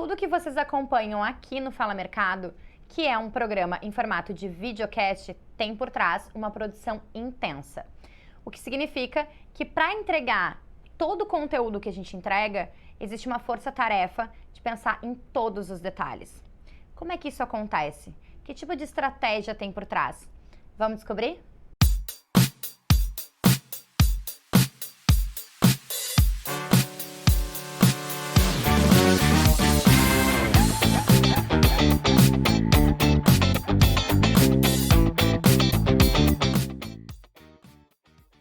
tudo que vocês acompanham aqui no Fala Mercado, que é um programa em formato de videocast, tem por trás uma produção intensa. O que significa que para entregar todo o conteúdo que a gente entrega, existe uma força-tarefa de pensar em todos os detalhes. Como é que isso acontece? Que tipo de estratégia tem por trás? Vamos descobrir?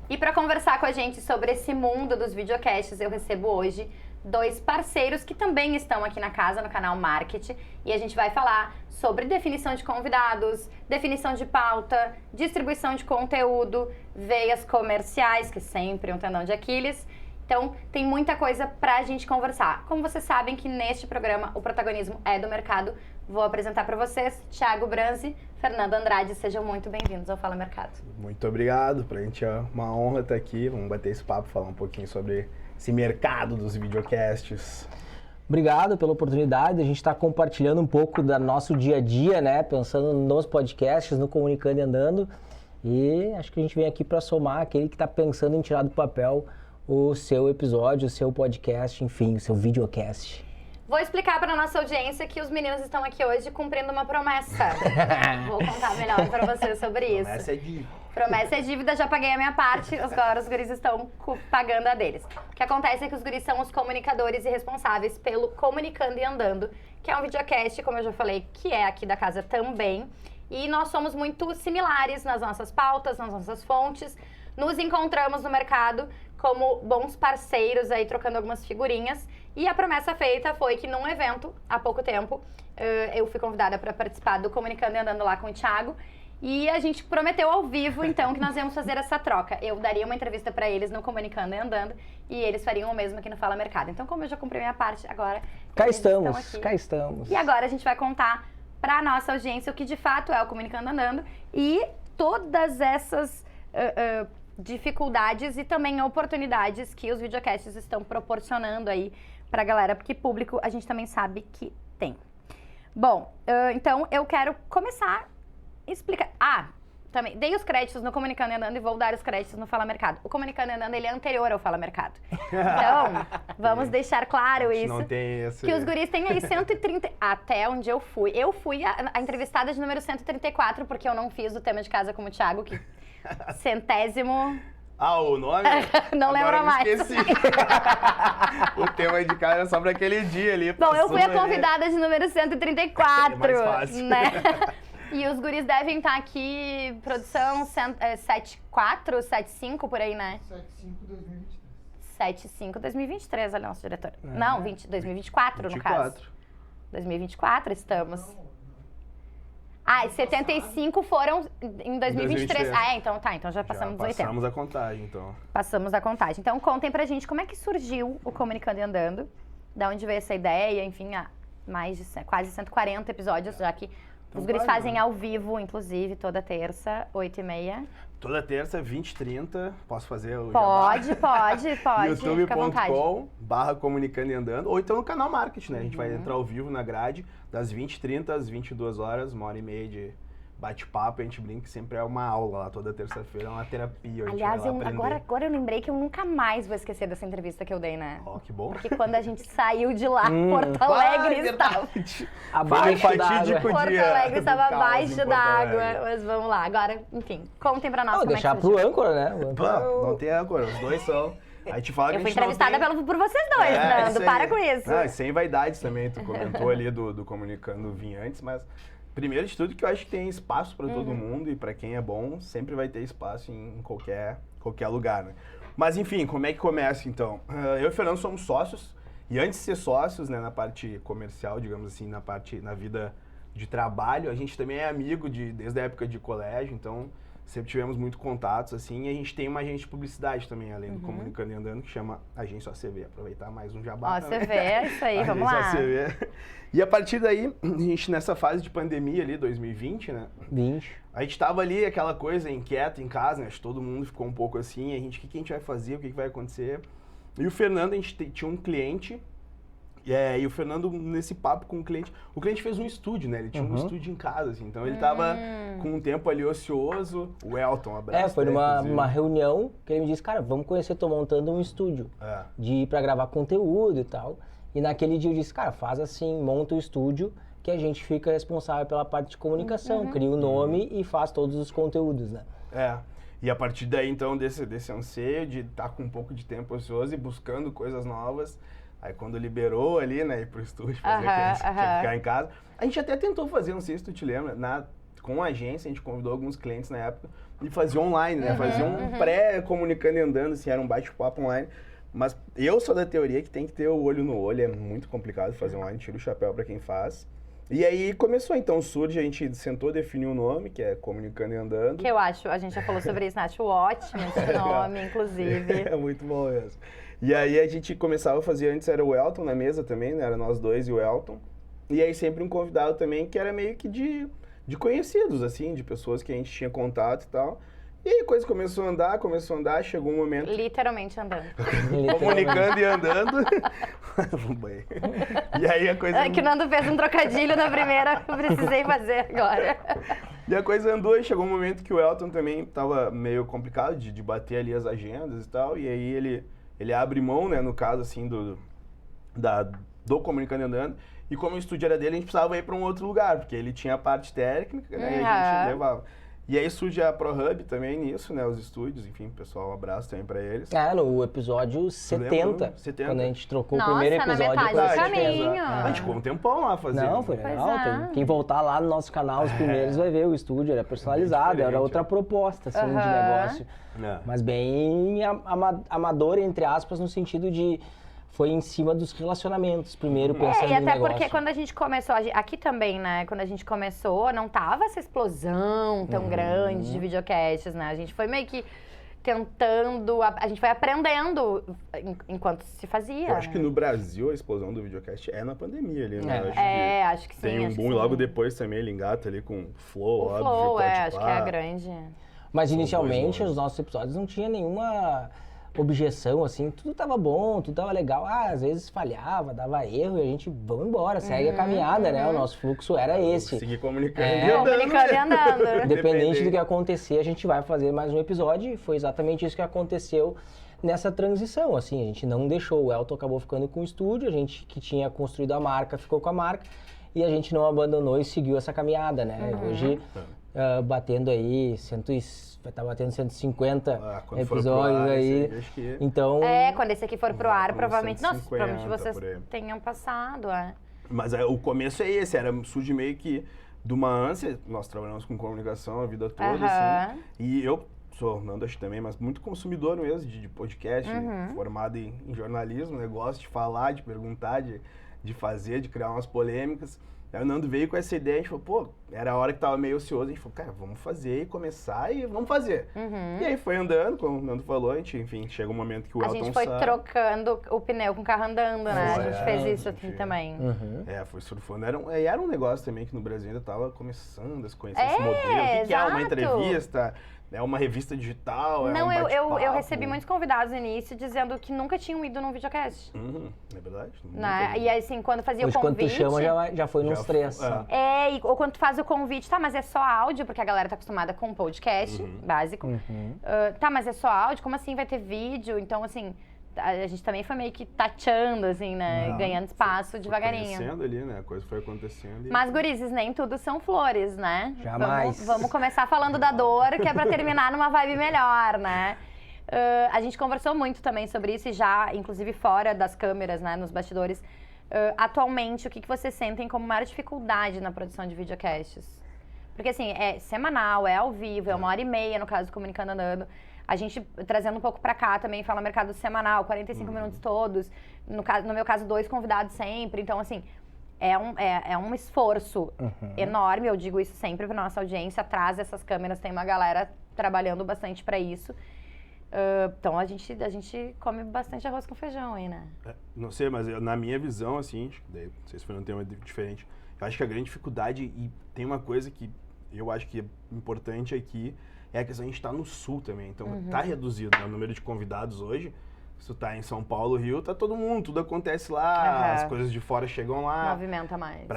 E para conversar com a gente sobre esse mundo dos videocasts, eu recebo hoje dois parceiros que também estão aqui na casa, no canal Market, e a gente vai falar sobre definição de convidados, definição de pauta, distribuição de conteúdo, veias comerciais, que sempre é um tendão de Aquiles. Então, tem muita coisa pra gente conversar. Como vocês sabem que neste programa o protagonismo é do mercado, vou apresentar para vocês Thiago Branzi, Fernando Andrade, sejam muito bem-vindos ao Fala Mercado. Muito obrigado, pra gente é uma honra estar aqui, vamos bater esse papo, falar um pouquinho sobre esse mercado dos videocasts. Obrigado pela oportunidade, a gente está compartilhando um pouco do nosso dia a dia, né, pensando nos podcasts, no Comunicando e Andando, e acho que a gente vem aqui para somar aquele que está pensando em tirar do papel o seu episódio, o seu podcast, enfim, o seu videocast. Vou explicar para nossa audiência que os meninos estão aqui hoje cumprindo uma promessa. Vou contar melhor para vocês sobre isso. Promessa é dívida. Promessa é dívida, já paguei a minha parte, agora os guris estão pagando a deles. O que acontece é que os guris são os comunicadores e responsáveis pelo Comunicando e Andando, que é um videocast, como eu já falei, que é aqui da casa também. E nós somos muito similares nas nossas pautas, nas nossas fontes. Nos encontramos no mercado como bons parceiros aí, trocando algumas figurinhas. E a promessa feita foi que num evento, há pouco tempo, eu fui convidada para participar do Comunicando e Andando lá com o Thiago. E a gente prometeu ao vivo, então, que nós íamos fazer essa troca. Eu daria uma entrevista para eles no Comunicando e Andando e eles fariam o mesmo aqui no Fala Mercado. Então, como eu já cumpri minha parte, agora Cá eles estão estamos, aqui. cá estamos. E agora a gente vai contar para a nossa audiência o que de fato é o Comunicando e Andando e todas essas dificuldades e também oportunidades que os videocasts estão proporcionando aí pra galera, porque público a gente também sabe que tem. Bom, então eu quero começar a explicar. Também dei os créditos no Comunicando e Andando e vou dar os créditos no Fala Mercado. O Comunicando e Andando, ele é anterior ao Fala Mercado. Então, vamos deixar claro isso. Não tem esse... Que os guris têm aí 130... Até onde eu fui. Eu fui a entrevistada de número 134, porque eu não fiz o tema de casa como o Thiago, que centésimo... o nome? Não lembro mais. Esqueci. O tema de casa é só pra aquele dia ali. Bom, eu fui a convidada de número 134. É mais fácil. Né? E os guris devem estar aqui, produção 74, 75 por aí, né? 75 2023, olha o nosso diretor. Não, 2024 no caso. 2024 estamos. E 75 foram em 2023. Então já passamos dos 80. Passamos a contagem, então. Passamos a contagem. Então contem pra gente como é que surgiu o Comunicando e Andando, da onde veio essa ideia, enfim, há mais de quase 140 episódios, já que os guris fazem ao vivo, inclusive, toda terça, 8h30. Toda terça, 20h30, posso fazer o Pode. youtube.com/comunicando e andando, ou então no canal Market, né? A gente vai entrar ao vivo na grade, das 20h30 às 22h, 1h30 de bate-papo, a gente brinca que sempre é uma aula lá, toda terça-feira, é uma terapia. Aliás, agora eu lembrei que eu nunca mais vou esquecer dessa entrevista que eu dei, né? Que bom. Porque quando a gente saiu de lá, Porto Alegre estava... Abaixo d'água. Porto Alegre estava abaixo d'água, mas vamos lá. Agora, enfim, contem pra nós como é que deixar pro âncora, né? Não tem âncora, os dois são... A gente fala que eu fui entrevistada por vocês dois, Nando, para com isso. Sem vaidades também, tu comentou ali do Comunicando vir antes, mas... Primeiro de tudo que eu acho que tem espaço para todo mundo e para quem é bom, sempre vai ter espaço em qualquer lugar, né? Mas enfim, como é que começa então? Eu e o Fernando somos sócios e antes de ser sócios, né, na parte comercial, digamos assim, na vida de trabalho, a gente também é amigo desde a época de colégio, então sempre tivemos muito contatos, assim, e a gente tem uma agência de publicidade também, além do Comunicando e Andando, que chama Agência OCV. Aproveitar mais um jabá. OCV, é isso aí, vamos lá. OCV. E a partir daí, a gente nessa fase de pandemia ali, 2020, né? 20. A gente tava ali, aquela coisa inquieta em casa, né? Acho que todo mundo ficou um pouco assim, o que a gente vai fazer, o que vai acontecer? E o Fernando, a gente tinha um cliente E o Fernando, nesse papo com o cliente fez um estúdio, né? Ele tinha um estúdio em casa, assim, então ele tava com um tempo ali ocioso. O Elton, um abraço. Foi inclusive. numa reunião que ele me disse, cara, vamos conhecer, tô montando um estúdio de ir pra gravar conteúdo e tal. E naquele dia eu disse, cara, faz assim, monta o estúdio que a gente fica responsável pela parte de comunicação, cria o nome e faz todos os conteúdos, né? E a partir daí, então, desse anseio de estar com um pouco de tempo ocioso e buscando coisas novas, aí quando liberou ali, né, ir pro estúdio, fazer o que a gente tinha que ficar em casa, a gente até tentou fazer, não sei se tu te lembra, com a agência, a gente convidou alguns clientes na época e fazia online, né, fazia um pré-comunicando e andando, assim, era um bate-papo online. Mas eu sou da teoria que tem que ter o olho no olho, é muito complicado fazer online, tira o chapéu pra quem faz. E aí começou, então surge, a gente sentou, definiu o nome, que é Comunicando e Andando. Que eu acho, a gente já falou sobre isso, né? Acho ótimo esse nome, inclusive. É muito bom mesmo. E aí a gente começava a fazer, antes era o Elton na mesa também, né? Era nós dois e o Elton. E aí sempre um convidado também que era meio que de conhecidos, assim, de pessoas que a gente tinha contato e tal. E aí a coisa começou a andar, chegou um momento... Literalmente andando. Comunicando e andando. E aí a coisa... Que o Nando fez um trocadilho na primeira, eu precisei fazer agora. E a coisa andou e chegou um momento que o Elton também tava meio complicado de bater ali as agendas e tal. E aí ele abre mão, né, no caso, assim, do Comunicando e Andando. E como o estúdio era dele, a gente precisava ir para um outro lugar, porque ele tinha a parte técnica, né, e a gente levava. E aí surge a ProHub também nisso, né? Os estúdios, enfim, pessoal, um abraço também pra eles. No episódio 70, quando a gente trocou o primeiro episódio. Na metade do caminho. A gente ficou um tempão lá fazendo. Não, foi legal. Quem voltar lá no nosso canal, os primeiros, vai ver o estúdio, era personalizado, era outra proposta, assim, de negócio. Mas bem amador, entre aspas, no sentido de... Foi em cima dos relacionamentos, primeiro pensando no negócio. E até porque quando a gente começou, aqui também, né, quando a gente começou, não tava essa explosão tão grande de videocasts, né? A gente foi meio que tentando, a gente foi aprendendo enquanto se fazia. Eu acho que no Brasil a explosão do videocast é na pandemia ali, né? Acho que sim. Tem um boom e logo depois também ele engata ali com Flow, óbvio. Flow, acho que é a grande. Mas inicialmente os nossos episódios não tinha nenhuma... objeção, assim, tudo tava bom, tudo tava legal, às vezes falhava, dava erro e a gente, vamos embora, segue a caminhada, né? O nosso fluxo era esse. Seguir comunicando e andando. Comunicando e andando. Independente do que acontecer, a gente vai fazer mais um episódio e foi exatamente isso que aconteceu nessa transição, assim, a gente não deixou, o Elton acabou ficando com o estúdio, a gente que tinha construído a marca ficou com a marca e a gente não abandonou e seguiu essa caminhada, né? Hoje, batendo aí, vai estar batendo 150 episódios aí. Então. Quando esse aqui for pro ar, provavelmente vocês tenham passado, Mas o começo é esse, surge meio que de uma ânsia, nós trabalhamos com comunicação a vida toda, assim, e eu sou, Nando acho também, mas muito consumidor mesmo de podcast, formado em jornalismo, né? Gosto de falar, de perguntar, de fazer, de criar umas polêmicas. Aí o Nando veio com essa ideia, a gente falou, pô, era a hora que tava meio ocioso, a gente falou, cara, vamos fazer e começar e vamos fazer. E aí foi andando, como o Nando falou, a gente, enfim, chega um momento que o Elton sai. A gente foi trocando o pneu com o carro andando, né? A gente fez isso aqui também. Foi surfando. Era um negócio também que no Brasil ainda tava começando a se conhecer esse modelo. O que é uma entrevista? É uma revista digital? Não, eu recebi muitos convidados no início dizendo que nunca tinham ido num videocast. É verdade. E assim, quando fazia o convite... Quando tu chama, já foi nos 3. Ou quando tu faz o convite, tá, mas é só áudio, porque a galera tá acostumada com um podcast básico. Tá, mas é só áudio? Como assim vai ter vídeo? Então, assim... A gente também foi meio que tateando, assim, né? Ganhando espaço devagarinho. Acontecendo ali, né? A coisa foi acontecendo. Mas, gurizes, nem tudo são flores, né? Jamais. Vamos começar falando da dor, que é pra terminar numa vibe melhor, né? A gente conversou muito também sobre isso, e já, inclusive, fora das câmeras, né? Nos bastidores. Atualmente, o que vocês sentem como maior dificuldade na produção de videocasts? Porque, assim, é semanal, é ao vivo, é 1h30, no caso do Comunicando Andando. A gente, trazendo um pouco pra cá também, fala mercado semanal, 45 minutos todos. No meu caso, 2 convidados sempre. Então, assim, é um esforço enorme. Eu digo isso sempre pra nossa audiência. Atrás dessas câmeras tem uma galera trabalhando bastante pra isso. Então, a gente come bastante arroz com feijão aí, né? Não sei, mas na minha visão, assim, daí, não sei se foi um tema diferente, eu acho que a grande dificuldade, e tem uma coisa que eu acho que é importante aqui, é a questão, a gente está no sul também, então tá reduzido, né? O número de convidados hoje Se tu tá em São Paulo, Rio, tá todo mundo, tudo acontece lá, as coisas de fora chegam lá. Movimenta mais.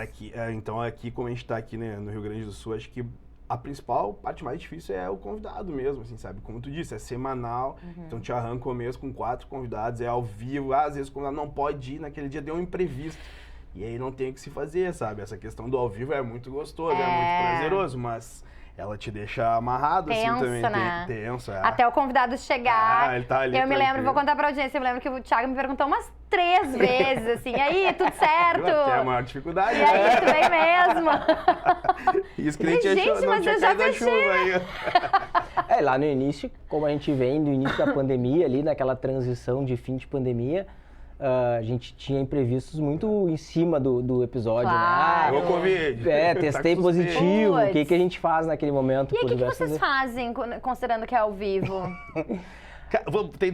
Então aqui, como a gente tá aqui, né, no Rio Grande do Sul, acho que a principal parte mais difícil é o convidado mesmo, assim, sabe? Como tu disse, é semanal, então te arranca o mês com 4 convidados, é ao vivo, às vezes o convidado não pode ir, naquele dia deu um imprevisto. E aí não tem o que se fazer, sabe? Essa questão do ao vivo é muito gostoso, é muito prazeroso, mas ela te deixa amarrado, tenso, assim, também. né? Tenso, é. Até o convidado chegar. Ele tá ali eu me lembro, tranquilo. vou contar pra audiência, eu me lembro que o Thiago me perguntou umas 3 vezes, assim, e aí, tudo certo? Até a maior dificuldade. E aí, tu vem mesmo? Isso que nem tinha Gente, não mas tinha eu já caído a chuva aí. Lá no início, como a gente vem do início da pandemia, ali naquela transição de fim de pandemia, a gente tinha imprevistos muito em cima do episódio, Claro. né? Pegou Covid. Testei Tá positivo. Puts. O que a gente faz naquele momento? E aí, o por que diversas vocês fazem, considerando que é ao vivo? Cara,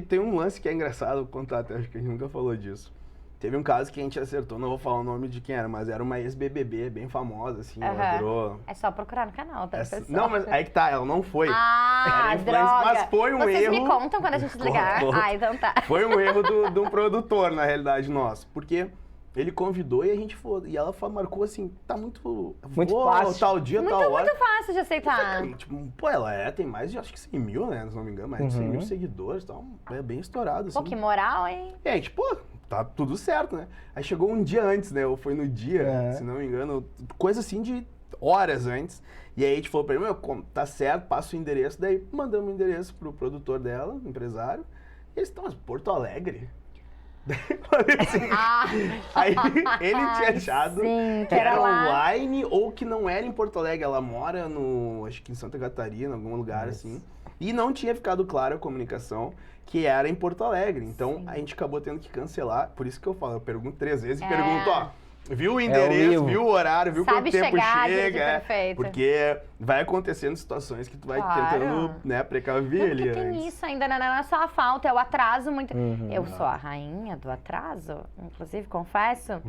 tem um lance que é engraçado, vou contar até, acho que a gente nunca falou disso. Teve um caso que a gente acertou, não vou falar o nome de quem era, mas era uma ex-BBB bem famosa, assim, ela virou... É só procurar no canal, tá, pessoal? Não, mas aí que tá, ela não foi. Ah, Era influencer, droga. mas foi um Vocês erro... me contam quando a gente desligar? Conto. Então tá. Foi um erro de um produtor, na realidade, nosso. Porque ele convidou e a gente foi. E ela marcou assim, tá muito fácil. Tal dia, tal hora. Muito fácil de aceitar. Tipo, pô, ela tem mais de, acho que 100 mil, né? Se não me engano, mais de 100 mil seguidores, então é bem estourado, assim. Pô, que moral, hein? E aí, tipo, tá tudo certo, né? Aí chegou um dia antes, né? Ou foi no dia, se não me engano, coisa assim de horas antes. E aí a gente falou pra ele, tá certo, passa o endereço. Daí mandamos o endereço pro produtor dela, empresário. E eles estão, mas Porto Alegre? Aí ele tinha achado que era online ou que não era em Porto Alegre. Ela mora acho que em Santa Catarina, algum lugar assim. E não tinha ficado clara a comunicação que era em Porto Alegre. Então a gente acabou tendo que cancelar. Por isso que eu falo, eu pergunto 3 vezes e pergunto, ó. Viu o endereço, viu o horário, viu quanto tempo chega. Porque vai acontecendo situações que tu vai tentando, né, precaver ali. Porque tem isso ainda, não é só a falta, é o atraso muito. Eu sou a rainha do atraso, inclusive, confesso.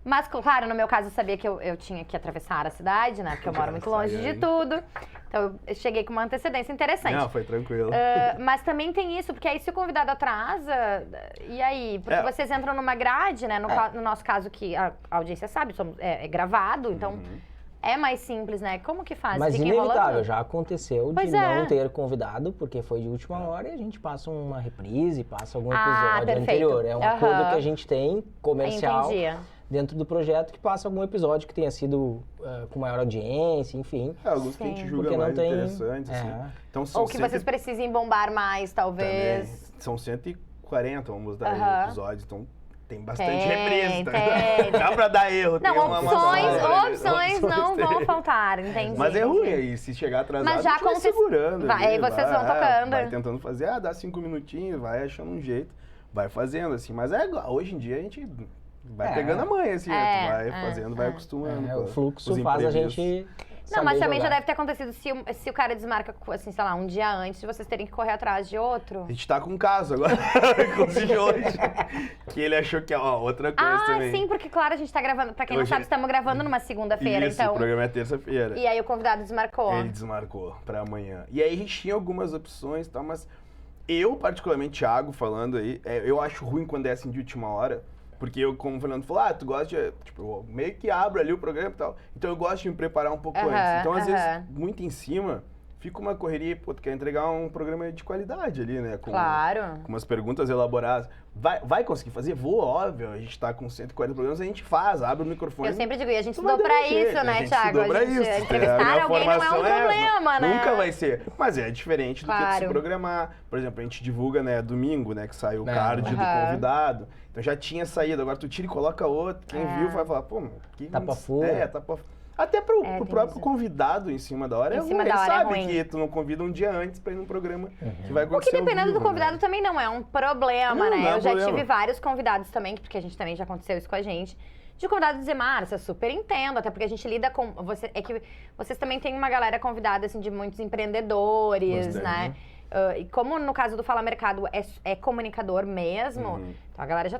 Mas, claro, no meu caso, eu sabia que eu tinha que atravessar a cidade, né? Porque eu moro muito longe de tudo. Então, eu cheguei com uma antecedência interessante. Não, foi tranquilo. Mas também tem isso, porque aí se o convidado atrasa, e aí? Porque vocês entram numa grade, né? No nosso caso, que a audiência sabe, é gravado, então é mais simples, né? Como que faz? Mas fica inevitável, enrolando? já aconteceu de não ter convidado, porque foi de última hora e a gente passa uma reprise, passa algum episódio anterior. É um acordo que a gente tem, comercial, dentro do projeto, que passa algum episódio que tenha sido com maior audiência, enfim. Alguns que a gente julga mais interessantes, assim. Então, ou que vocês precisem bombar mais, talvez. Também. São 140, vamos dar episódios, então tem bastante reprise. Dá pra dar erro. Não, opções não vão faltar, entendi. Mas é ruim, aí se chegar atrasado, mas já vai segurando. Aí vocês vão tocando. Vai tentando fazer, dá 5 minutinhos, vai achando um jeito, vai fazendo, assim. Mas hoje em dia a gente vai pegando a manha, assim, vai fazendo, vai acostumando. O fluxo faz a gente... Não, mas também já deve ter acontecido se o cara desmarca, assim, sei lá, um dia antes de vocês terem que correr atrás de outro. A gente tá com um caso agora, inclusive hoje, que ele achou que é outra coisa também. Sim, porque claro, a gente tá gravando, pra quem não sabe, estamos gravando numa segunda-feira, então... o programa é terça-feira. E aí o convidado desmarcou. Ele desmarcou pra amanhã. E aí a gente tinha algumas opções e tal, mas eu, particularmente, Thiago, falando aí, eu acho ruim quando é assim de última hora. Porque eu, como o Fernando falou, tu gosta de... Tipo, eu meio que abro ali o programa e tal. Então eu gosto de me preparar um pouco antes. Então, às vezes, muito em cima, fica uma correria, pô, tu quer entregar um programa de qualidade ali, né? Com umas perguntas elaboradas. Vai conseguir fazer? Vou, óbvio. A gente tá com 140 programas, a gente faz, abre o microfone. Eu sempre digo, e a gente estudou pra isso, né, Thiago? A gente entrevistar alguém não é um problema, né? Nunca vai ser. Mas é diferente do que tu se programar. Por exemplo, a gente divulga, né, domingo, né, que sai o card do convidado. Então já tinha saído, agora tu tira e coloca outro. Quem viu vai falar, pô, que... Tapa fura. Até pro próprio convidado em cima da hora é ruim. Ele sabe que tu não convida um dia antes pra ir num programa que vai acontecer. O que dependendo do convidado também não é um problema, né? Eu já tive vários convidados também, porque a gente também já aconteceu isso com a gente. De convidado dizer, Márcia, super entendo, até porque a gente lida com... É que vocês também têm uma galera convidada, assim, de muitos empreendedores, né? E como no caso do Fala Mercado é comunicador mesmo, então a galera já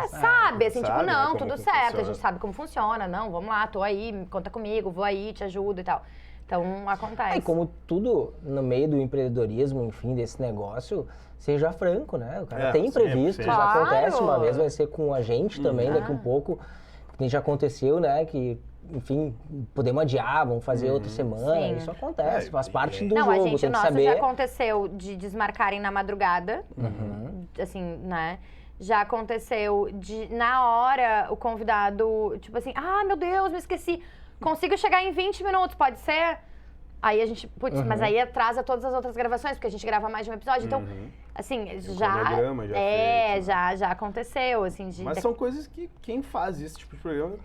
sabe, assim, tipo, não, tudo certo, a gente sabe como funciona, não, vamos lá, tô aí, conta comigo, vou aí, te ajudo e tal. Então, acontece. E como tudo no meio do empreendedorismo, enfim, desse negócio, seja franco, né? O cara tem imprevistos, sempre. acontece, Claro. uma vez vai ser com a gente também, daqui um pouco, que já aconteceu, né? Que, enfim, podemos adiar, vamos fazer outra semana, Sim. isso acontece, faz parte do Não, jogo, a gente, tem que nossa, saber. já aconteceu de desmarcarem na madrugada, assim, né? Já aconteceu de, na hora, o convidado, tipo assim, meu Deus, me esqueci, consigo chegar em 20 minutos, pode ser? Aí a gente, putz, mas aí atrasa todas as outras gravações, porque a gente grava mais de um episódio, então, assim, cronograma já feito, né? já aconteceu, assim, de... Mas são coisas que quem faz esse tipo de programa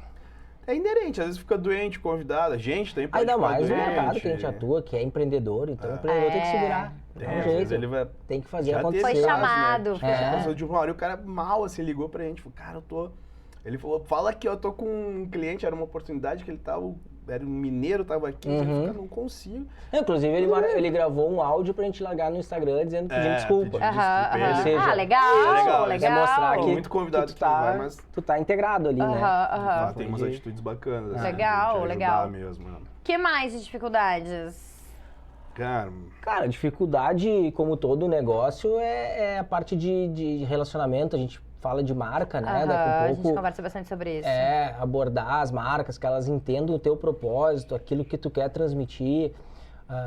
é inerente. Às vezes fica doente, convidado. A gente também pode Ainda ficar mais no doente. mercado que a gente atua, que é empreendedor, então o empreendedor tem que se virar. Dá um Às vezes jeito, ele vai... tem que fazer Já acontecer. Foi teve caso, chamado. Né? Acho que essa pessoa de uma hora, e o cara mal, assim, ligou pra gente. Falou, cara, eu tô... Ele falou, fala aqui, eu tô com um cliente, era uma oportunidade que ele tava... Era um mineiro, tava aqui. Ele falou, cara, não consigo. Inclusive, ele gravou um áudio pra gente largar no Instagram dizendo pedindo desculpa. pedindo desculpa. Aham. Ou seja, legal. Pra mostrar Tem que muito convidado tu que tá, vai, mas... tu tá integrado ali, né? Ah, tem umas atitudes bacanas. assim, Legal, de ajudar legal. mesmo. Né? Que mais de dificuldades? Cara, Dificuldade, como todo negócio, é a parte de relacionamento. A gente fala de marca, né? Daqui A a gente pouco conversa bastante sobre isso. abordar as marcas, que elas entendam o teu propósito, aquilo que tu quer transmitir,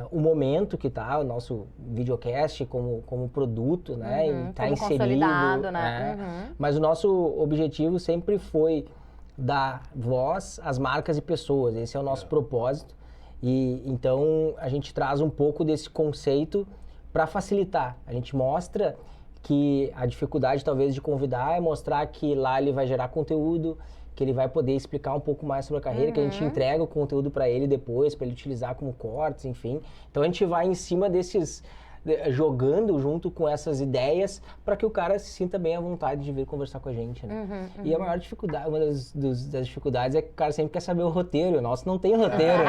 o momento que tá o nosso videocast como produto, né? E tá como inserido. consolidado, né? Mas o nosso objetivo sempre foi dar voz às marcas e pessoas. Esse é o nosso propósito. E então a gente traz um pouco desse conceito para facilitar. A gente mostra que a dificuldade talvez de convidar é mostrar que lá ele vai gerar conteúdo, que ele vai poder explicar um pouco mais sobre a carreira, que a gente entrega o conteúdo para ele depois, para ele utilizar como cortes, enfim. Então a gente vai em cima desses, jogando junto com essas ideias para que o cara se sinta bem à vontade de vir conversar com a gente, né? E a maior dificuldade, uma das dificuldades é que o cara sempre quer saber o roteiro. O nosso não tem roteiro.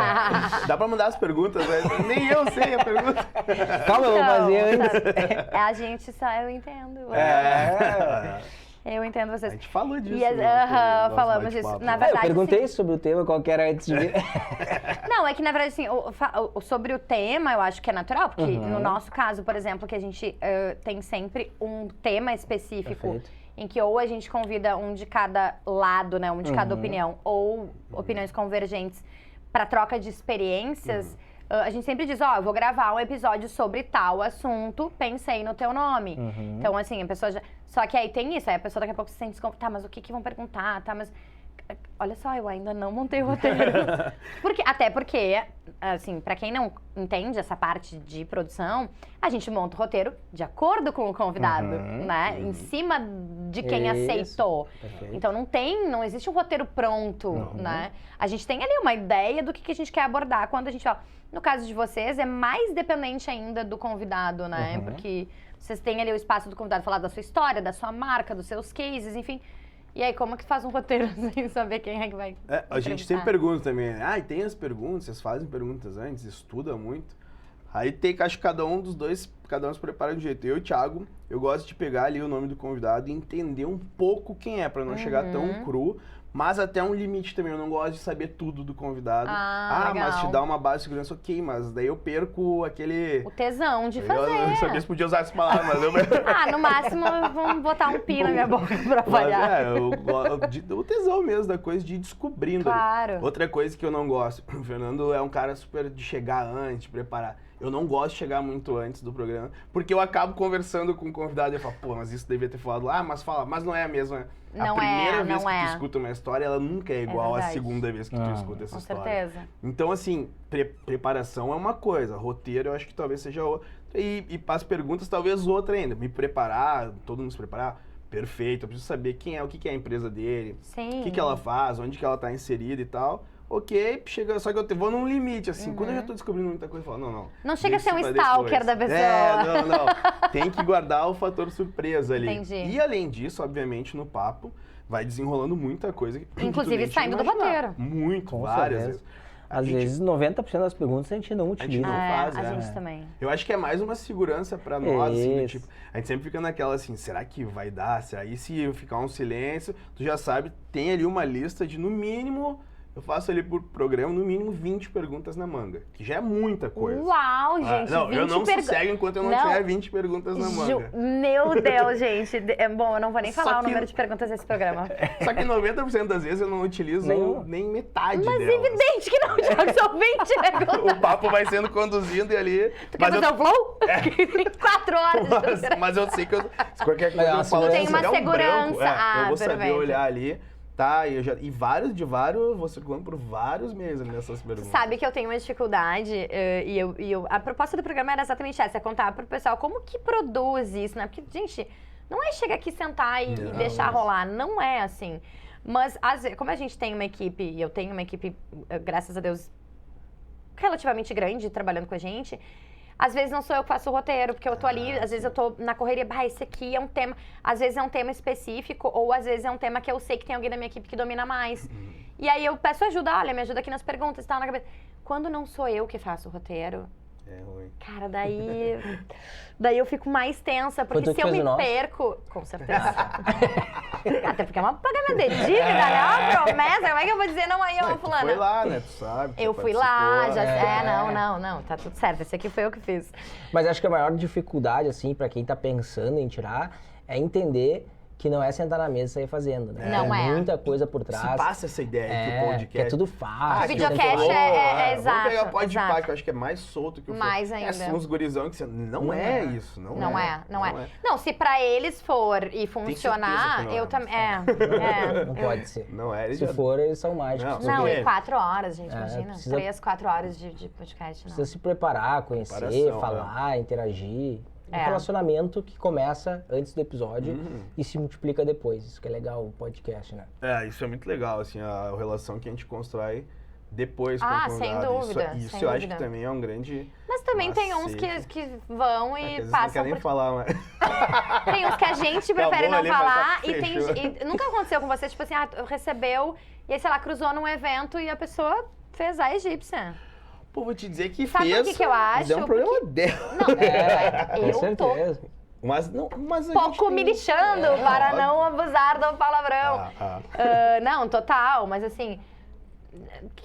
dá pra mandar as perguntas, né? Nem eu sei a pergunta. Calma, eu vou fazer antes. A gente só, eu entendo. Eu entendo A vocês. gente falou disso. E, no falamos nosso disso. bate-papo. Na Eu verdade, perguntei assim, sobre o tema, qual que era antes de vir. não, é que na verdade, assim, sobre o tema, eu acho que é natural, porque no nosso caso, por exemplo, que a gente tem sempre um tema específico. Perfeito. Em que ou a gente convida um de cada lado, né? Um de cada opinião, ou opiniões convergentes para troca de experiências. A gente sempre diz, eu vou gravar um episódio sobre tal assunto, pensei no teu nome. Então, assim, a pessoa já... Só que aí tem isso, aí a pessoa daqui a pouco se sente desconfortável. Tá, mas o que vão perguntar? Tá, mas... Olha só, eu ainda não montei o roteiro. Até porque, assim, pra quem não entende essa parte de produção, a gente monta o roteiro de acordo com o convidado, né? Em cima de quem aceitou. Perfeito. Então não existe um roteiro pronto, né? A gente tem ali uma ideia do que a gente quer abordar quando a gente fala. No caso de vocês, é mais dependente ainda do convidado, né? Porque vocês têm ali o espaço do convidado falar da sua história, da sua marca, dos seus cases, enfim. E aí, como que faz um roteiro sem saber quem é que vai a gente sempre pergunta também, e tem as perguntas, vocês fazem perguntas antes, estuda muito. Aí tem que, acho que cada um dos dois, cada um se prepara de um jeito. Eu e o Thiago, eu gosto de pegar ali o nome do convidado e entender um pouco quem é, pra não chegar tão cru. Mas até um limite também, eu não gosto de saber tudo do convidado. Legal. Mas te dá uma base de segurança, ok, mas daí eu perco aquele... O tesão de fazer. Eu não sabia se podia usar essa palavra, mas eu... No máximo, vamos botar um pi na minha boca pra falhar. O tesão mesmo da coisa de ir descobrindo. Claro. Outra coisa que eu não gosto, o Fernando é um cara super de chegar antes, de preparar. Eu não gosto de chegar muito antes do programa, porque eu acabo conversando com o convidado e eu falo, mas isso devia ter falado lá, mas fala, mas não é a mesma. A primeira vez que tu escuta uma história, ela nunca é igual à segunda vez que tu escuta essa história. Com certeza. Então, assim, preparação é uma coisa, roteiro eu acho que talvez seja outra. E para as perguntas, talvez outra ainda. Me preparar, todo mundo se preparar, perfeito. Eu preciso saber quem é, o que é a empresa dele, Sim. o que ela faz, onde que ela está inserida e tal. Ok, chega, só que eu vou num limite, assim. Quando eu já tô descobrindo muita coisa, eu falo, não. Não chega a ser um pra stalker depois. da pessoa. Não. Tem que guardar o fator surpresa ali. Entendi. E além disso, obviamente, no papo, vai desenrolando muita coisa. Inclusive saindo do roteiro. Muito, Com várias certeza. vezes. Às vezes, 90% das perguntas a gente não utiliza. não faz, a gente também. Eu acho que é mais uma segurança pra nós, assim, do Isso. tipo, a gente sempre fica naquela assim, será que vai dar? Será? E se ficar um silêncio, tu já sabe, tem ali uma lista de no mínimo eu faço ali por programa, no mínimo 20 perguntas na manga, que já é muita coisa. Uau, gente, Não, eu não sossego enquanto eu não tiver 20 perguntas na manga. Meu Deus, gente. Bom, eu não vou nem Só falar o que- número de perguntas desse programa. Só que 90% das vezes eu não utilizo nem metade Mas delas. evidente que não, Thiago, são 20 perguntas. O papo vai sendo conduzido e ali... Tu quer fazer o flow? Tem 4 horas. Mas eu sei que se qualquer coisa eu falo, tem se uma der um branco, segurança. eu vou saber Perfeito. olhar ali, tá? E vários, eu vou circulando por vários meses nessas perguntas. Sabe que eu tenho uma dificuldade a proposta do programa era exatamente essa, é contar pro pessoal como que produz isso, né? Porque, gente, não é chegar aqui, sentar e deixar rolar, não é assim. Mas, como a gente tem uma equipe, e eu tenho uma equipe, graças a Deus, relativamente grande, trabalhando com a gente, às vezes não sou eu que faço o roteiro, porque eu tô ali, às vezes eu tô na correria, esse aqui é um tema, às vezes é um tema específico, ou às vezes é um tema que eu sei que tem alguém da minha equipe que domina mais. E aí eu peço ajuda, olha, me ajuda aqui nas perguntas e tal, na cabeça. Quando não sou eu que faço o roteiro, É ruim. cara, daí eu fico mais tensa, porque Foi tu se que eu fez me o nosso? perco, com certeza. Até porque é um pagamento de dívida, né? É uma promessa, como é que eu vou dizer não aí, ô Tu fulana? foi lá, né? Tu sabe. Eu tu fui lá, participou. não, tá tudo certo, esse aqui foi eu que fiz. Mas acho que a maior dificuldade, assim, pra quem tá pensando em tirar, é entender que não é sentar na mesa e sair fazendo, né? Não Tem é. muita coisa por Se trás. passa essa ideia que o podcast... Que é tudo fácil. O videocast tem que- é exato, Vamos pegar o Podpah, exato. que eu acho que é mais solto que o Mais Flow. ainda. É uns gurizão que você... Não é isso, Não é. Não, se pra eles for e funcionar, certeza que não eu é, também. Não pode ser. Não é, eles Se já... for, eles são mágicos. Não, Não, Porque- e 4 horas, gente, imagina. precisa- 3, 4 horas de podcast, não. Precisa se preparar, conhecer, Preparação, falar, interagir. Um É. relacionamento que começa antes do episódio e se multiplica depois. Isso que é legal, o podcast, né? Isso é muito legal, assim, a relação que a gente constrói depois com Ah, o sem convidado. dúvida, Isso sem eu acho dúvida. que também é um grande... Mas também tem uns macete. que vão Que às e vezes não passam quer nem por... falar, mas... Tem uns que a gente prefere não ali, mas falar tá e tem... fechou. E nunca aconteceu com você, tipo assim, recebeu e aí, sei lá, cruzou num evento e a pessoa fez a egípcia. Pô, vou te dizer que Sabe fez... o que eu acho? Deu um problema dela. Não, Com eu tô certeza. Mas a gente pouco tem- me lixando para óbvio. não abusar do palavrão. Não, total, mas assim...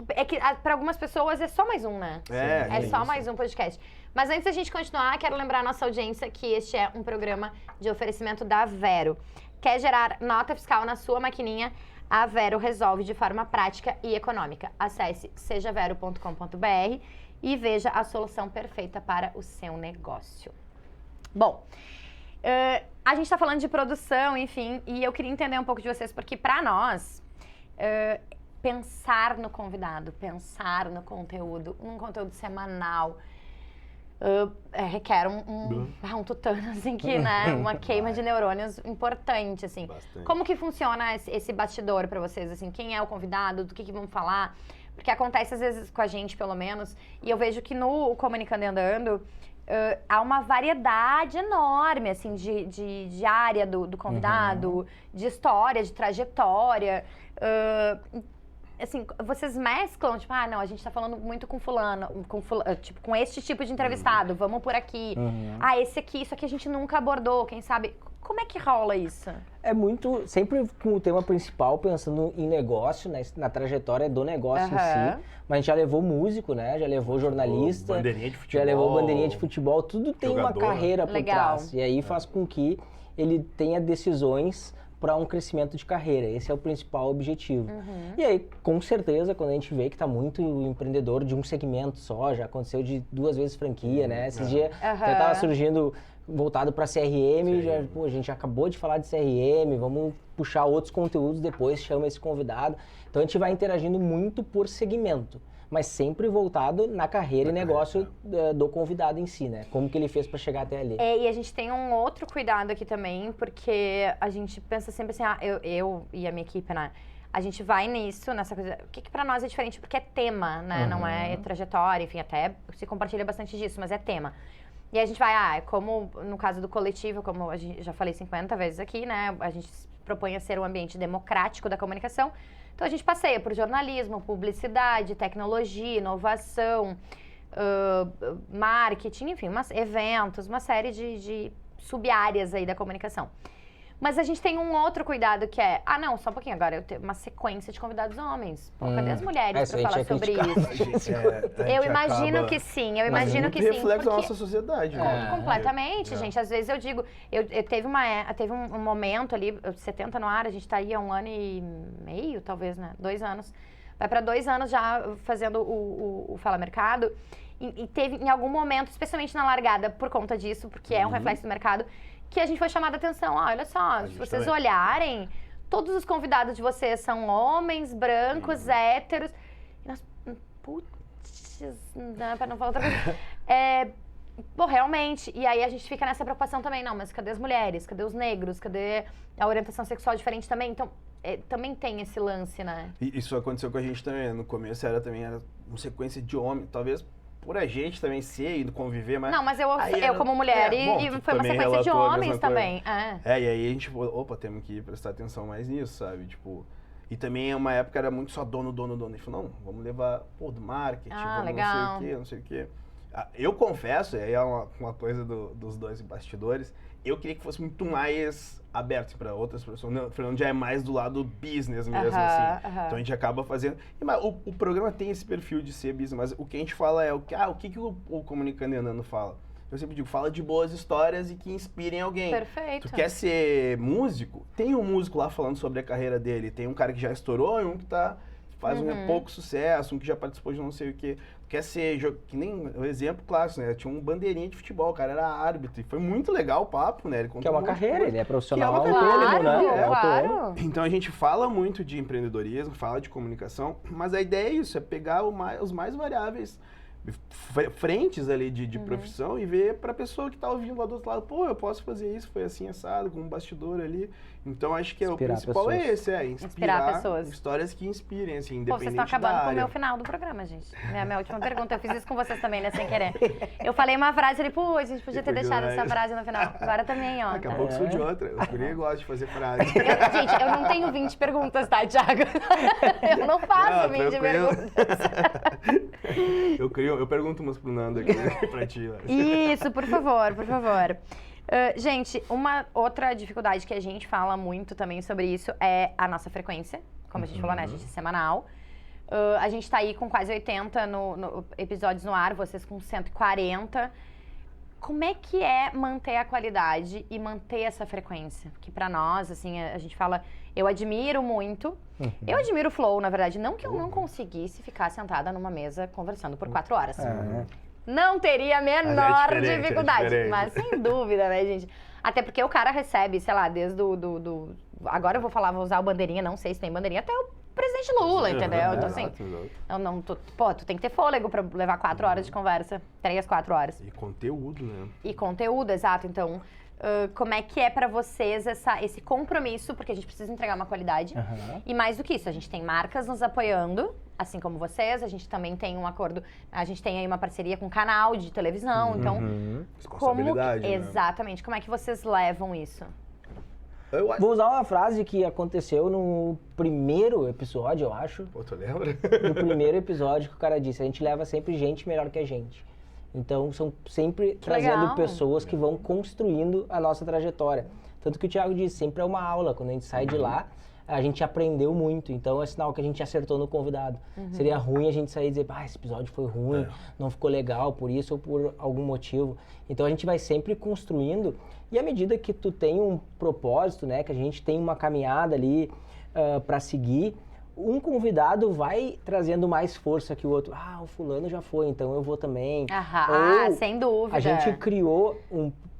É que para algumas pessoas é só mais um, né? É tem só isso. mais um podcast. Mas antes da gente continuar, quero lembrar a nossa audiência que este é um programa de oferecimento da Vero. Quer gerar nota fiscal na sua maquininha? A Vero resolve de forma prática e econômica. Acesse sejavero.com.br e veja a solução perfeita para o seu negócio. Bom, a gente está falando de produção, enfim, e eu queria entender um pouco de vocês, porque para nós, pensar no convidado, pensar no conteúdo, um conteúdo semanal, requer um tutano, assim, que, né, uma queima de neurônios importante, assim. Bastante. Como que funciona esse bastidor para vocês, assim? Quem é o convidado, do que vamos falar? Porque acontece às vezes com a gente, pelo menos, e eu vejo que no Comunicando e Andando, há uma variedade enorme, assim, de área do convidado, de história, de trajetória. Assim, vocês mesclam, tipo, não, a gente tá falando muito com fulano, tipo, com este tipo de entrevistado, vamos por aqui. Esse aqui, isso aqui a gente nunca abordou, quem sabe? Como é que rola isso? É muito, sempre com o tema principal, pensando em negócio, né, na trajetória do negócio em si. Mas a gente já levou músico, né? Já levou jornalista. Bandeirinha de futebol. Já levou bandeirinha de futebol. Tudo tem uma Jogador. carreira por Legal. trás. E aí faz com que ele tenha decisões para um crescimento de carreira. Esse é o principal objetivo. E aí, com certeza, quando a gente vê que tá muito empreendedor de um segmento só, já aconteceu de 2 vezes franquia, né? Esses dias até tava surgindo voltado para CRM, já, pô, a gente acabou de falar de CRM, vamos puxar outros conteúdos depois, chama esse convidado. Então a gente vai interagindo muito por segmento, mas sempre voltado na carreira e negócio do convidado em si, né? Como que ele fez para chegar até ali. E a gente tem um outro cuidado aqui também, porque a gente pensa sempre assim, eu e a minha equipe, né? A gente vai nisso, nessa coisa, o que pra nós é diferente, porque é tema, né? Não é trajetória, enfim, até se compartilha bastante disso, mas é tema. E a gente vai, como no caso do coletivo, como a gente já falei 50 vezes aqui, né? A gente se propõe a ser um ambiente democrático da comunicação. Então a gente passeia por jornalismo, publicidade, tecnologia, inovação, marketing, enfim, eventos, uma série de sub-áreas aí da comunicação. Mas a gente tem um outro cuidado que é, não, só um pouquinho agora, eu tenho uma sequência de convidados homens. Pô, cadê as mulheres pra falar sobre isso? Eu imagino que sim, eu imagino que sim. Reflexo da nossa sociedade, né? Completamente, gente. Às vezes eu digo, teve um momento ali, 70 no ar, a gente tá aí há 1 ano e meio, talvez, né? 2 anos. Vai pra 2 anos já fazendo o Fala Mercado. E teve em algum momento, especialmente na largada, por conta disso, porque é um reflexo do mercado, que a gente foi chamada a atenção. Olha só, se vocês olharem, todos os convidados de vocês são homens, brancos, héteros. E nós, putz, pra não falar outra coisa. Bom, realmente. E aí a gente fica nessa preocupação também. Não, mas cadê as mulheres? Cadê os negros? Cadê a orientação sexual diferente também? Então, também tem esse lance, né? E isso aconteceu com a gente também. No começo era uma sequência de homem. Talvez por a gente também ser e conviver, mas... Não, mas eu como mulher, e foi uma sequência de homens também. E aí a gente falou, opa, temos que prestar atenção mais nisso, sabe? Tipo... E também uma época era muito só dono. E falou, não, vamos levar, do marketing, vamos legal. não sei o quê. Eu confesso, e aí é uma coisa dos dois bastidores, eu queria que fosse muito mais aberto para outras pessoas. O Fernando já é mais do lado business mesmo, assim. Então a gente acaba fazendo... Mas o programa tem esse perfil de ser business, mas o que a gente fala é o que o Comunicando e Andando fala. Eu sempre digo, fala de boas histórias e que inspirem alguém. Perfeito. Tu quer ser músico? Tem um músico lá falando sobre a carreira dele. Tem um cara que já estourou e um que faz pouco sucesso, um que já participou de não sei o quê. Quer ser, que nem o exemplo clássico, né? Tinha um bandeirinha de futebol, o cara era árbitro. E foi muito legal o papo, né? Ele que é uma carreira, ele é profissional autônomo, né? Claro. Então a gente fala muito de empreendedorismo, fala de comunicação, mas a ideia é isso, é pegar os mais variáveis frentes ali de profissão e ver pra pessoa que tá ouvindo lá do outro lado, eu posso fazer isso, foi assim assado, com um bastidor ali. Então acho que o principal pessoas. É esse, inspirar pessoas. Histórias que inspirem, assim, independente vocês estão acabando com o meu final do programa, gente. É a minha última pergunta, eu fiz isso com vocês também, né, sem querer. Eu falei uma frase, falei, a gente podia ter deixado essa frase no final. Agora também, ó. Daqui a pouco surge outra, eu nem gosto de fazer frase. Gente, eu não tenho 20 perguntas, tá, Thiago? Eu não faço 20 perguntas. Eu pergunto umas pro Nando aqui pra ti. Isso, por favor. Gente, uma outra dificuldade que a gente fala muito também sobre isso é a nossa frequência. Como a gente falou, né? A gente é semanal. A gente tá aí com quase 80 episódios no ar, vocês com 140. Como é que é manter a qualidade e manter essa frequência? Que pra nós, assim, a gente fala... Eu admiro muito. Eu admiro o Flow, na verdade. Não que eu não conseguisse ficar sentada numa mesa conversando por 4 horas. Não teria a menor dificuldade. Mas sem dúvida, né, gente? Até porque o cara recebe, sei lá, desde agora eu vou usar o bandeirinha, não sei se tem bandeirinha, até o presidente Lula, entendeu? Então, assim, tu tem que ter fôlego pra levar 4 horas de conversa. 3, 4 horas. E conteúdo, né? E conteúdo, exato. Então, como é que é pra vocês esse compromisso, porque a gente precisa entregar uma qualidade. E mais do que isso, a gente tem marcas nos apoiando, assim como vocês, a gente também tem um acordo, a gente tem aí uma parceria com um canal de televisão, então... Responsabilidade, né? Exatamente, como é que vocês levam isso? Vou usar uma frase que aconteceu no primeiro episódio, eu acho. Pô, tu lembra? No primeiro episódio que o cara disse, a gente leva sempre gente melhor que a gente. Então, são sempre trazendo pessoas que vão construindo a nossa trajetória. Tanto que o Thiago disse, sempre é uma aula. Quando a gente sai de lá, a gente aprendeu muito. Então, é sinal que a gente acertou no convidado. Seria ruim a gente sair e dizer, esse episódio foi ruim, não ficou legal por isso ou por algum motivo. Então, a gente vai sempre construindo. E à medida que tu tem um propósito, né, que a gente tem uma caminhada ali para seguir, um convidado vai trazendo mais força que o outro. O fulano já foi, então eu vou também. Ou sem dúvida. A gente criou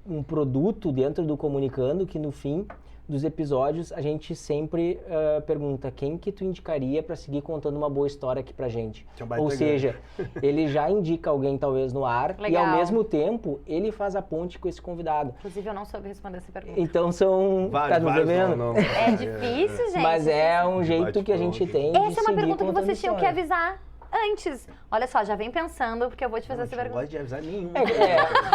um produto dentro do Comunicando que no fim dos episódios a gente sempre pergunta quem que tu indicaria para seguir contando uma boa história aqui pra gente. Ou seja, ele já indica alguém talvez no ar e ao mesmo tempo ele faz a ponte com esse convidado. Inclusive eu não soube responder essa pergunta. Então são... tá nos devendo? Não. É difícil, gente. Mas é um jeito que a gente tem de Essa é uma pergunta que vocês tinham que história. avisar antes. Olha só, já vem pensando, porque eu vou te fazer essa pergunta. Não gosto de avisar nenhum.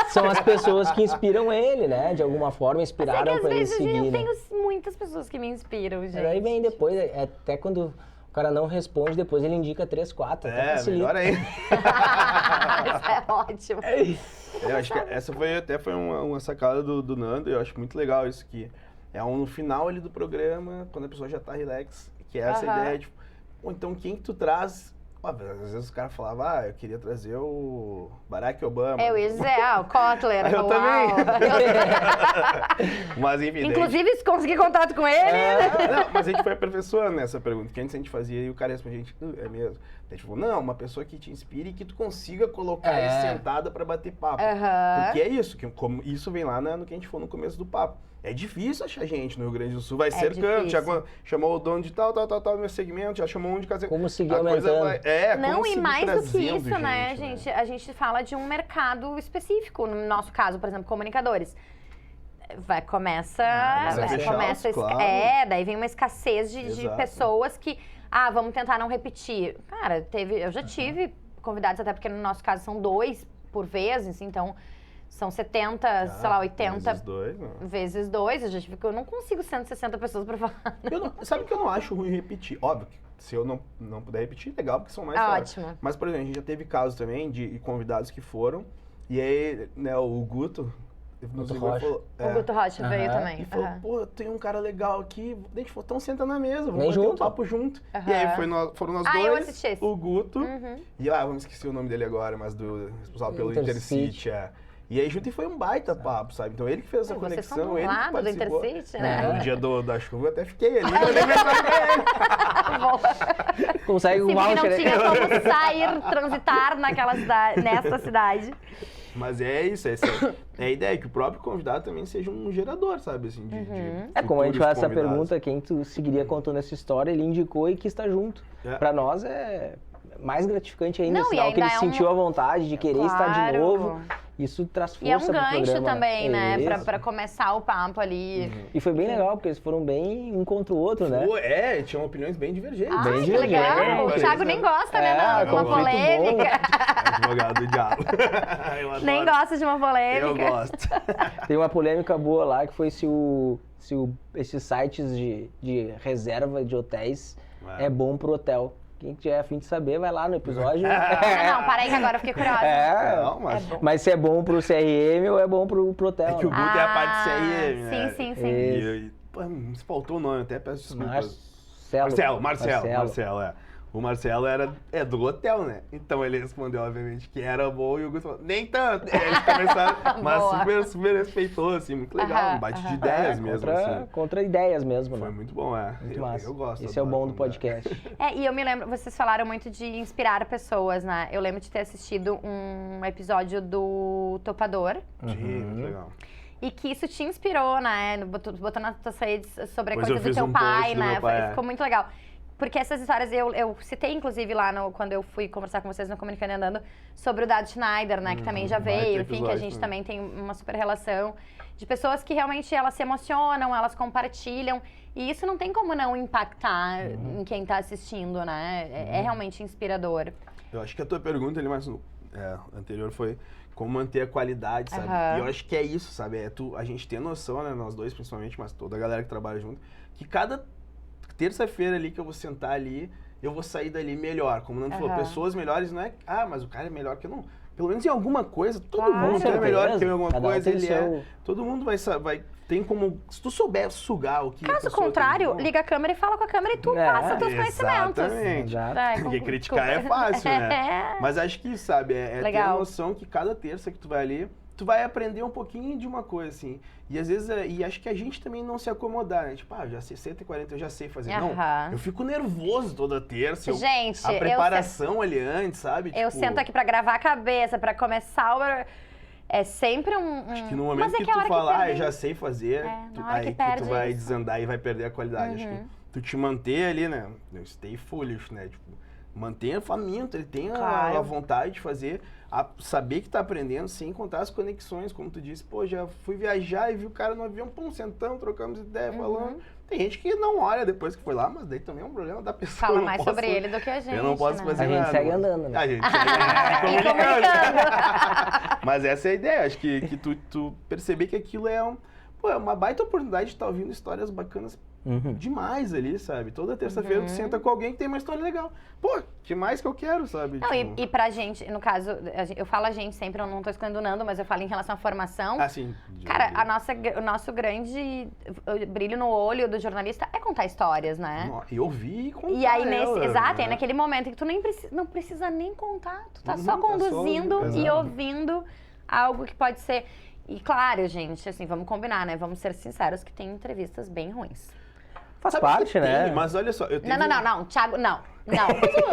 São as pessoas que inspiram ele, né? De alguma forma, inspiraram pra ele seguir. Eu tenho muitas pessoas que me inspiram, gente. Aí vem depois, até quando o cara não responde, depois ele indica 3, 4. Melhor aí. Isso é ótimo. Eu acho que essa foi uma sacada do Nando, e eu acho muito legal isso que É no final ali do programa, quando a pessoa já tá relax, que é essa ideia, tipo, ou então quem que tu traz? Óbvio, às vezes os caras falavam, eu queria trazer o Barack Obama. Eu ia dizer, o Kotler. Eu uau. também. Mas enfim. Inclusive, se conseguir contato com ele. Não, mas a gente foi aperfeiçoando nessa pergunta, que antes a gente fazia e o cara respondia, a gente, é mesmo? A gente falou, não, uma pessoa que te inspire e que tu consiga colocar aí sentada pra bater papo. Porque é isso, como isso vem lá no que a gente falou no começo do papo. É difícil achar gente no Rio Grande do Sul, vai cercando, já chamou o dono de tal, meu segmento, já chamou um de casa. Como seguir aumentando. Não, e mais do que isso, né, gente? A gente fala de um mercado específico, no nosso caso, por exemplo, comunicadores. Começa, claro. daí vem uma escassez de pessoas que, vamos tentar não repetir. Cara, eu já tive convidados, até porque no nosso caso são 2 por vez, assim, então são 70, sei lá, 80 vezes 2. Eu não consigo 160 pessoas pra falar. Sabe que eu não acho ruim repetir? Óbvio que se eu não puder repetir, legal, porque são mais fáceis. Ótimo. Mas, por exemplo, a gente já teve casos também de convidados que foram, e aí, né, o Guto nos ligou e falou... O Guto Rocha veio também. E falou, pô, tem um cara legal aqui, a gente falou, então senta na mesa, vamos bater junto. um papo junto. E aí foram nós dois, eu assisti esse. o Guto, e vamos esquecer o nome dele agora, mas do responsável pelo Intercity, E aí junto e foi um baita papo, sabe? Então ele que fez essa conexão, ele que participou. Do Intercity, né? No dia da chuva eu até fiquei ali. Consegue Sim, um voucher. não tinha como sair, transitar nessa cidade. Mas é isso, essa é a ideia, que o próprio convidado também seja um gerador, sabe? Assim, Como a gente faz essa convidados. pergunta, quem tu seguiria contando essa história, ele indicou e quis estar junto. Pra nós é mais gratificante ainda, sinal que ele sentiu a vontade de querer estar de novo. Isso traz força pro programa. E é um gancho também, né? Pra começar o papo ali. E foi bem legal, porque eles foram bem um contra o outro, né? Tinham opiniões bem divergentes. Que legal! O Thiago nem gosta, né? De uma polêmica. Advogado do diabo. Nem gosta de uma polêmica. Eu gosto. Tem uma polêmica boa lá, que foi se esses sites de reserva de hotéis é bom pro hotel. Quem tiver a fim de saber, vai lá no episódio. Não, para aí que agora eu fiquei curiosa. Mas se é bom pro CRM ou é bom pro hotel. É que o Guto é a parte CRM, né? Sim. Se faltou o nome, até peço desculpas. Marcelo. O Marcelo é do hotel, né? Então ele respondeu, obviamente, que era bom e o Guto falou, nem tanto. E aí eles começaram, mas super respeitou, assim, muito legal. Um bate de ideias mesmo, assim. Contra ideias mesmo, né? Foi muito bom, Muito massa. Eu gosto. Esse é o bom do podcast. E eu me lembro, vocês falaram muito de inspirar pessoas, né? Eu lembro de ter assistido um episódio do Topador. Muito legal. E que isso te inspirou, né? Botando nas tuas redes sobre a Pois coisa do teu pai, né? Ficou muito legal. Porque essas histórias, eu citei, inclusive, lá quando eu fui conversar com vocês no Comunicando e Andando, sobre o Dado Schneider, né? Que também já veio, enfim, que a gente também tem uma super relação. De pessoas que realmente, elas se emocionam, elas compartilham. E isso não tem como não impactar em quem tá assistindo, né? É realmente inspirador. Eu acho que a tua pergunta ali mais anterior foi como manter a qualidade, sabe? E eu acho que é isso, sabe? A gente tem noção, né? Nós dois principalmente, mas toda a galera que trabalha junto, que cada terça-feira ali que eu vou sentar ali, eu vou sair dali melhor. Como o Nando falou, pessoas melhores não é... mas o cara é melhor que eu não... Pelo menos em alguma coisa, todo mundo é melhor que eu em alguma coisa, ele é... Todo mundo vai... Tem como... Se tu souber sugar o que... Caso contrário, liga a câmera e fala com a câmera e tu passa teus conhecimentos. Exatamente. Porque criticar é fácil, né? Mas acho que, sabe, ter a noção que cada terça que tu vai ali, tu vai aprender um pouquinho de uma coisa, assim. E às vezes, acho que a gente também não se acomodar, né? Tipo, já sei 140, eu já sei fazer. Não, eu fico nervoso toda terça. Gente, a preparação ali antes, sabe? Eu sento aqui pra gravar a cabeça, pra começar o... É sempre Acho que no momento que tu falar, eu já sei fazer, aí que tu vai desandar e vai perder a qualidade. Acho que tu te manter ali, né? Stay foolish, né? Tipo, mantenha faminto, ele tem a vontade de fazer, saber que tá aprendendo sem contar as conexões, como tu disse, já fui viajar e vi o cara no avião, sentamos, trocamos ideia, falando. Tem gente que não olha depois que foi lá, mas daí também é um problema da pessoa. Fala mais sobre ele do que a gente. Eu não posso fazer nada. A gente segue andando, né? A gente segue comunicando. Mas essa é a ideia, acho que tu perceber que aquilo é uma baita oportunidade de estar ouvindo histórias bacanas demais ali, sabe? Toda terça-feira tu senta com alguém que tem uma história legal. Pô, que mais que eu quero, sabe? Não, Tipo, e pra gente, no caso, eu falo a gente sempre, eu não tô escolhendo o Nando, mas eu falo em relação à formação. assim, Cara, o nosso grande brilho no olho do jornalista é contar histórias, né? E ouvir e contar E aí, exato, né? aí naquele momento que tu não precisa nem contar, tu tá Uhum, só tá só conduzindo ouvindo, e exato. ouvindo algo que pode ser... E claro, gente, assim, vamos combinar, né? Vamos ser sinceros que tem entrevistas bem ruins. Faz Sabe parte, que né? tem, mas olha só, eu tenho Não, Thiago, não.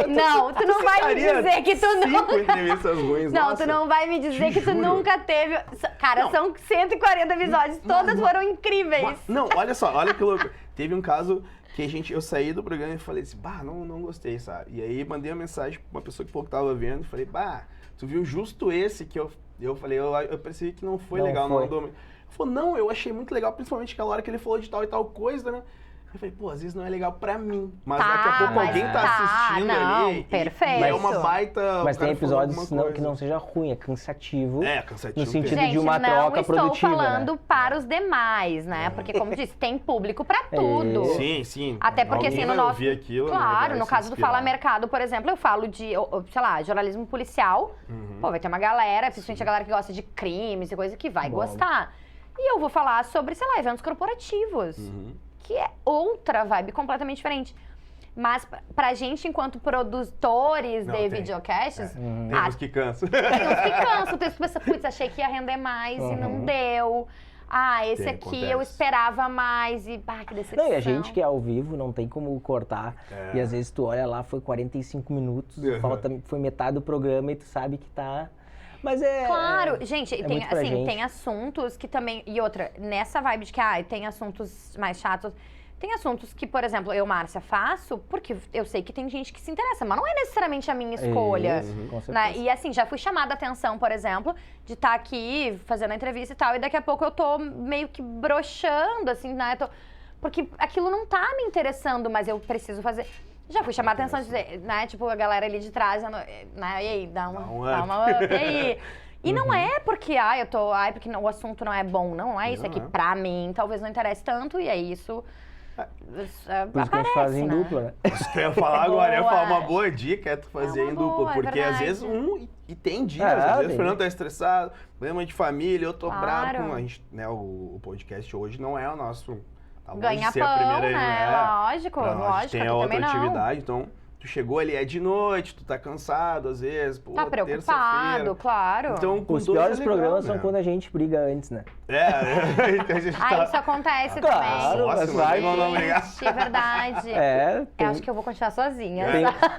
Não, tu não vai me dizer que tu não... 5 entrevistas ruins, Não, nossa. tu não vai me dizer te que tu juro. nunca teve... Cara, Não. são 140 episódios, todas foram incríveis. Não, olha só, olha que louco. Teve um caso que eu saí do programa e falei assim, não gostei, sabe? E aí mandei uma mensagem pra uma pessoa que pouco tava vendo e falei, tu viu justo esse que eu falei, eu percebi que não foi Não legal. foi. Ele falou, não, eu achei muito legal, principalmente aquela hora que ele falou de tal e tal coisa, né? Eu falei, às vezes não é legal pra mim. Mas daqui a pouco mas alguém tá assistindo não, ali. perfeito. E é uma baita. Mas o tem cara falou episódios alguma coisa. que não seja ruim, é cansativo. É, cansativo. No sentido tem. de uma troca produtiva, não estou falando né? para os demais, né? Porque, como disse, tem público pra tudo. Sim. Até porque, Alguém assim, no vai nosso... ouvir aquilo, né, Claro, vai no se caso do inspirar. Fala Mercado, por exemplo, eu falo de, sei lá, jornalismo policial. Pô, vai ter uma galera, principalmente a galera que gosta de crimes e coisa, que vai Bom. gostar. E eu vou falar sobre, sei lá, eventos corporativos. Que é outra vibe completamente diferente. Mas pra gente, enquanto produtores Não, de tem. videocasts, Tem uns que cansam. tem uns que cansam. Tem uns que pensam, putz, achei que ia render mais e não deu. Esse Tem, aqui acontece. eu esperava mais e, que decepção. Não, e a gente que é ao vivo não tem como cortar. É. E às vezes tu olha lá, foi 45 minutos, foi metade do programa e tu sabe que tá... Mas é... Claro, gente, tem, muito pra assim, gente. tem assuntos que também... E outra, nessa vibe de que, tem assuntos mais chatos... Tem assuntos que, por exemplo, eu, Márcia, faço porque eu sei que tem gente que se interessa, mas não é necessariamente a minha escolha. Com certeza. Né? E assim, já fui chamada a atenção, por exemplo, de estar aqui fazendo a entrevista e tal, e daqui a pouco eu tô meio que broxando, assim, né? Porque aquilo não tá me interessando, mas eu preciso fazer. Já fui chamada a atenção de dizer, né? Tipo, a galera ali de trás, né? E aí, dá uma up, e aí? E não é porque, porque o assunto não é bom, não é isso aqui. Pra mim, talvez não interesse tanto, e aí isso... Por isso que a gente faz em dupla, né? Isso que eu ia falar agora, eu ia Boa. falar uma boa dica é tu fazer uma em dupla, boa, é porque às verdade. vezes e tem dias, É, às vezes tem. o Fernando tá estressado, problema de família, eu tô Claro. bravo com a gente, né, o podcast hoje não é o nosso, tá longe de Ganha ser a pão, primeira, né? Lógico, pra nós, a gente lógico, tem a aqui outra também não. atividade, então tu chegou ali, é de noite, tu tá cansado às vezes, pô, Tá preocupado, terça-feira. claro. Então, com Os dois piores é legal, programas né? são quando a gente briga antes, né? Então a gente tá... Isso acontece Claro, também. mas Nossa, vai- não vamos brigar. Gente, é verdade. É, Eu acho que eu vou continuar sozinha.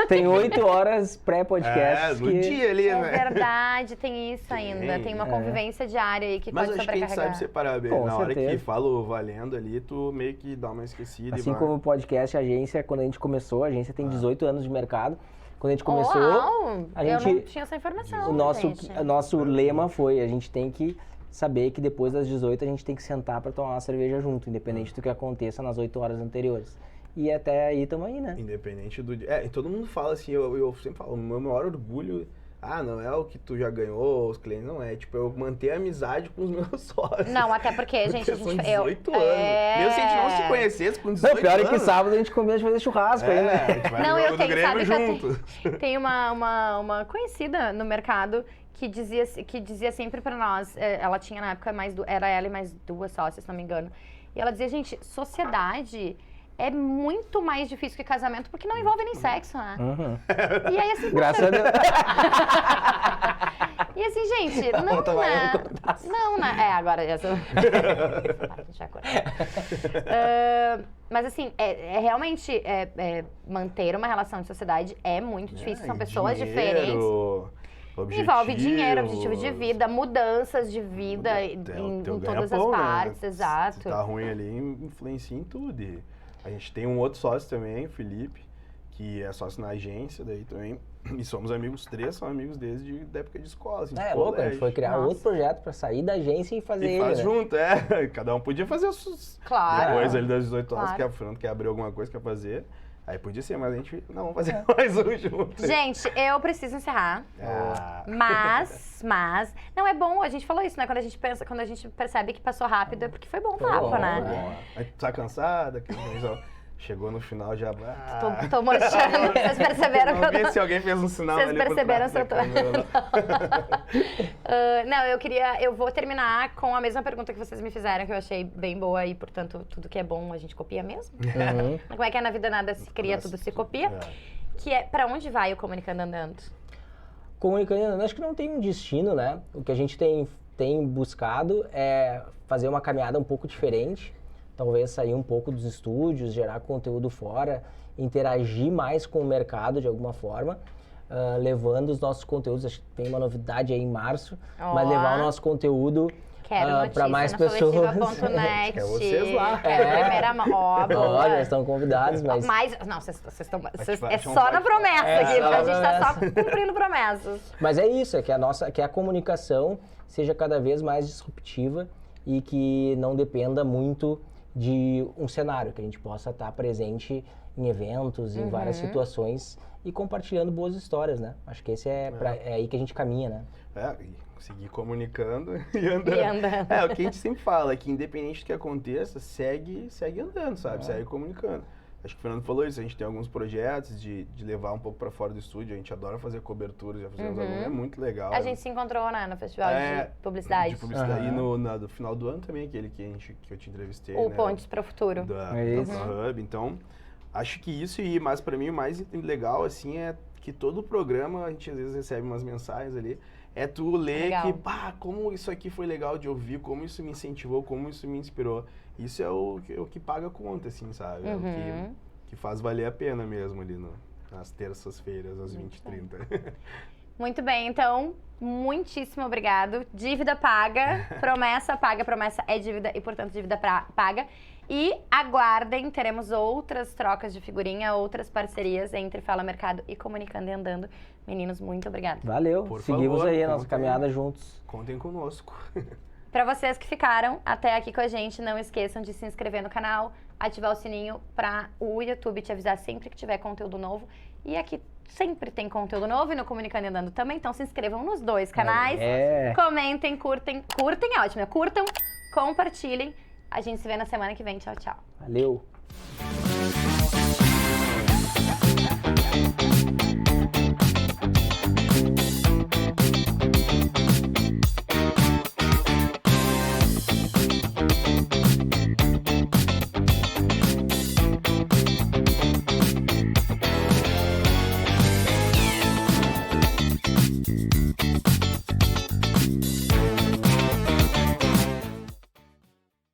tem 8 horas pré-podcast. no dia ali, É né? verdade, tem isso ainda. Tem uma convivência diária aí que Mas pode acho que a gente sobrecarregar. sabe separar bem. Com Na hora que certeza. fala o valendo ali, tu meio que dá uma esquecida Assim e vai. como o podcast, a agência, quando a gente começou, a agência tem 18 anos de mercado. Quando a gente começou, Uau, a eu não gente- tinha essa informação, o nosso, gente. o nosso lema foi, a gente tem que saber que depois das 18 a gente tem que sentar para tomar uma cerveja junto, independente do que aconteça nas 8 horas anteriores. E até aí estamos aí, né? Independente do... e todo mundo fala assim, eu sempre falo, o meu maior orgulho... não é o que tu já ganhou, os clientes, não é. Tipo, eu manter a amizade com os meus sócios. Não, até porque, gente, a São gente... 18 anos. Mesmo se a gente não se conhecesse com 18 Não, pior é anos... que sábado a gente combina de fazer churrasco aí, né? a gente vai Não, no eu jogo do tenho, Grêmio sabe que junto. tem uma conhecida no mercado que dizia sempre pra nós, ela tinha na época era ela e mais 2 sócias, se não me engano, e ela dizia, gente, sociedade é muito mais difícil que casamento porque não envolve nem sexo, né? E aí assim, Graças a Deus. e assim, gente, não, tava eu né? cortasse. Não, né? Agora já sou... A gente vai cortar. Mas assim, realmente manter uma relação de sociedade é muito difícil. São e pessoas dinheiro, diferentes. Envolve dinheiro, objetivo de objetivos. vida, mudanças de vida Teu em todas as ganha-pão, né? partes, Se exato. tá ruim ali, influencia em tudo. E a gente tem um outro sócio também, o Felipe, que é sócio na agência daí também. E somos amigos, 3 são amigos desde a época de escola. Assim, de É louco, a gente colégio. foi criar Nossa. outro projeto para sair da agência e fazer E ele, faz né? junto, Cada um podia fazer os... Claro. Depois ali das 18 horas, Claro. que o Fernando quer abrir alguma coisa, quer fazer. Aí podia ser, mas a gente não vamos fazer mais um junto. Gente, eu preciso encerrar. Ah, Mas, não é bom, a gente falou isso, né? Quando a gente percebe que passou rápido, é porque foi bom o papo, bom, né? bom. Aí tu tá cansada, que chegou no final já. Tô murchando, vocês perceberam que eu Vamos ver tô... se alguém fez um sinal Vocês ali por perceberam trás se eu da tô... câmera. Não, eu vou terminar com a mesma pergunta que vocês me fizeram, que eu achei bem boa e, portanto, tudo que é bom a gente copia mesmo. Uhum. Como é que é na vida nada se cria, tudo se copia. Que é, pra onde vai o Comunicando Andando? Comunicando, acho que não tem um destino, né? O que a gente tem buscado é fazer uma caminhada um pouco diferente, talvez sair um pouco dos estúdios, gerar conteúdo fora, interagir mais com o mercado de alguma forma, levando os nossos conteúdos. Acho que tem uma novidade aí em março, mas levar o nosso conteúdo para mais pessoas. Coletiva.net. É vocês lá. Quero primeira mão. Ó, boa. Olha, estão convidados, mas... Não, vocês estão... vai É chamar só um na promessa aqui, só porque a na gente tá só cumprindo promessas. Mas é isso, é que a comunicação seja cada vez mais disruptiva e que não dependa muito de um cenário, que a gente possa estar presente em eventos, em várias situações e compartilhando boas histórias, né? Acho que esse é aí que a gente caminha, né? E seguir comunicando e andando. O que a gente sempre fala, é que independente do que aconteça, segue andando, sabe? Segue comunicando. Acho que o Fernando falou isso, a gente tem alguns projetos de levar um pouco pra fora do estúdio, a gente adora fazer coberturas, já fizemos alguns, é muito legal. A gente se encontrou, né, no festival de publicidade. De publicidade. E no final do ano também, aquele que eu te entrevistei, O né? Pontes para o Futuro. Do isso. Hub, então, acho que isso, mas pra mim o mais legal, assim, é que todo o programa, a gente às vezes recebe umas mensagens ali, é tu ler Legal. que, como isso aqui foi legal de ouvir, como isso me incentivou, como isso me inspirou. Isso é o que paga a conta, assim, sabe? É o que faz valer a pena mesmo ali nas terças-feiras, às 20h30. Muito bem, então, muitíssimo obrigado. Dívida paga, promessa paga, promessa é dívida e, portanto, dívida paga. E aguardem, teremos outras trocas de figurinha, outras parcerias entre Fala Mercado e Comunicando e Andando. Meninos, muito obrigada. Valeu, Por seguimos favor, aí a nossa contem. caminhada juntos. Contem conosco. Para vocês que ficaram até aqui com a gente, não esqueçam de se inscrever no canal, ativar o sininho para o YouTube te avisar sempre que tiver conteúdo novo. E aqui sempre tem conteúdo novo e no Comunicando e Andando também, então se inscrevam nos dois canais. Comentem, curtem é ótimo, né? Curtam, compartilhem. A gente se vê na semana que vem. Tchau, tchau. Valeu.